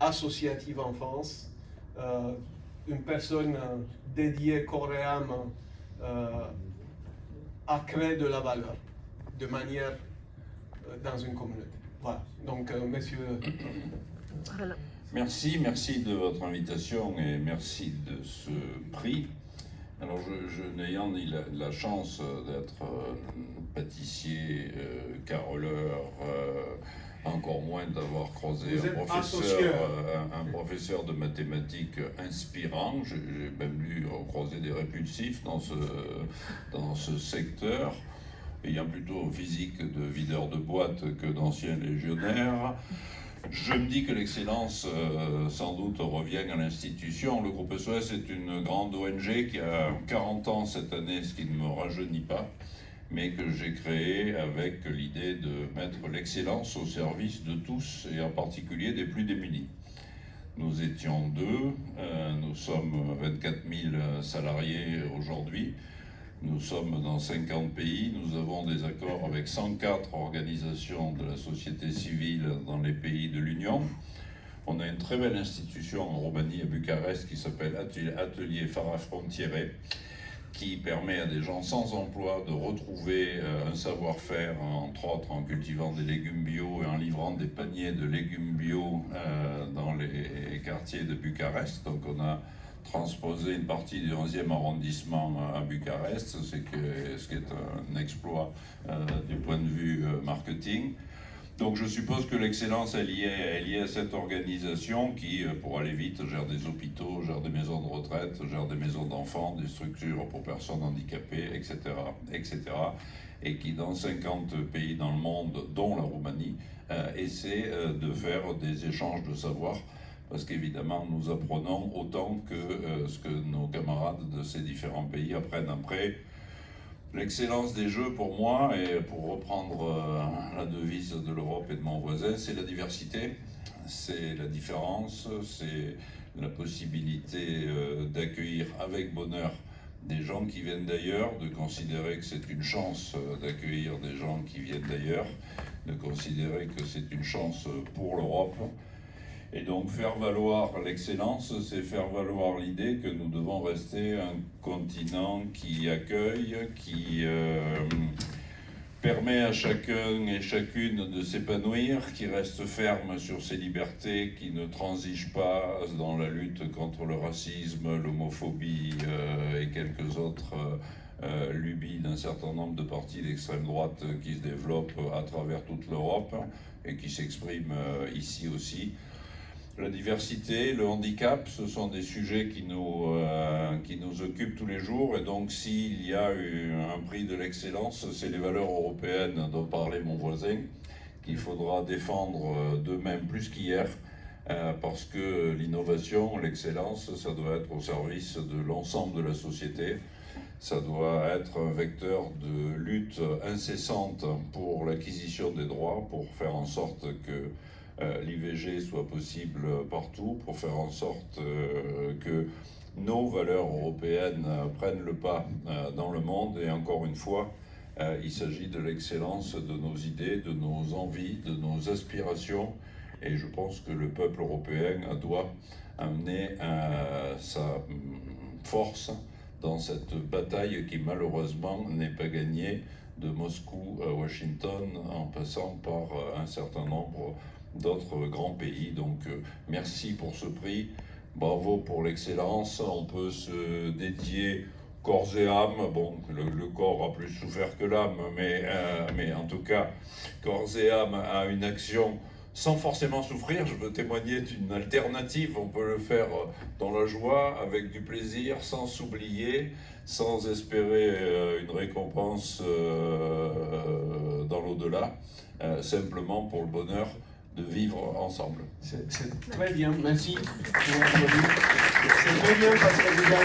associative en France, une personne dédiée corps et âme à créer de la valeur de manière dans une communauté. Voilà, donc monsieur. Voilà. Merci de votre invitation et merci de ce prix. Alors n'ayant ni la chance d'être pâtissier, caroleur, encore moins d'avoir croisé un professeur de mathématiques inspirant. J'ai même dû croiser des répulsifs dans ce secteur, ayant plutôt physique de videur de boîte que d'ancien légionnaire. Je me dis que l'excellence, sans doute, revient à l'institution. Le groupe SOS est une grande ONG qui a 40 ans cette année, ce qui ne me rajeunit pas, mais que j'ai créé avec l'idée de mettre l'excellence au service de tous, et en particulier des plus démunis. Nous étions deux, nous sommes 24 000 salariés aujourd'hui. Nous sommes dans 50 pays, nous avons des accords avec 104 organisations de la société civile dans les pays de l'Union. On a une très belle institution en Roumanie, à Bucarest, qui s'appelle Atelier Fara Frontiere, qui permet à des gens sans emploi de retrouver un savoir-faire, entre autres en cultivant des légumes bio et en livrant des paniers de légumes bio dans les quartiers de Bucarest. Donc on a transposer une partie du 11e arrondissement à Bucarest, ce qui est un exploit du point de vue marketing. Donc je suppose que l'excellence est liée à cette organisation qui, pour aller vite, gère des hôpitaux, gère des maisons de retraite, gère des maisons d'enfants, des structures pour personnes handicapées, etc., et qui, dans 50 pays dans le monde, dont la Roumanie, essaie de faire des échanges de savoir, parce qu'évidemment, nous apprenons autant que ce que nos camarades de ces différents pays apprennent après. L'excellence des jeux, pour moi, et pour reprendre la devise de l'Europe et de mon voisin, c'est la diversité, c'est la différence, c'est la possibilité d'accueillir avec bonheur des gens qui viennent d'ailleurs, de considérer que c'est une chance d'accueillir des gens qui viennent d'ailleurs, de considérer que c'est une chance pour l'Europe. Et donc faire valoir l'excellence, c'est faire valoir l'idée que nous devons rester un continent qui accueille, qui permet à chacun et chacune de s'épanouir, qui reste ferme sur ses libertés, qui ne transige pas dans la lutte contre le racisme, l'homophobie et quelques autres lubies d'un certain nombre de partis d'extrême droite qui se développent à travers toute l'Europe et qui s'expriment ici aussi. La diversité, le handicap, ce sont des sujets qui nous occupent tous les jours, et donc s'il y a eu un prix de l'excellence, c'est les valeurs européennes dont parlait mon voisin, qu'il faudra défendre demain plus qu'hier, parce que l'innovation, l'excellence, ça doit être au service de l'ensemble de la société, ça doit être un vecteur de lutte incessante pour l'acquisition des droits, pour faire en sorte que l'IVG soit possible partout, pour faire en sorte que nos valeurs européennes prennent le pas dans le monde. Et encore une fois, il s'agit de l'excellence de nos idées, de nos envies, de nos aspirations. Et je pense que le peuple européen doit amener sa force dans cette bataille qui malheureusement n'est pas gagnée de Moscou à Washington en passant par un certain nombre d'autres grands pays. Donc merci pour ce prix, bravo pour l'excellence. On peut se dédier corps et âme, bon, le corps a plus souffert que l'âme, mais en tout cas, corps et âme à une action sans forcément souffrir. Je veux témoigner d'une alternative, on peut le faire dans la joie, avec du plaisir, sans s'oublier, sans espérer une récompense dans l'au-delà, simplement pour le bonheur de vivre ensemble. C'est très bien, merci. C'est très bien parce que vous avez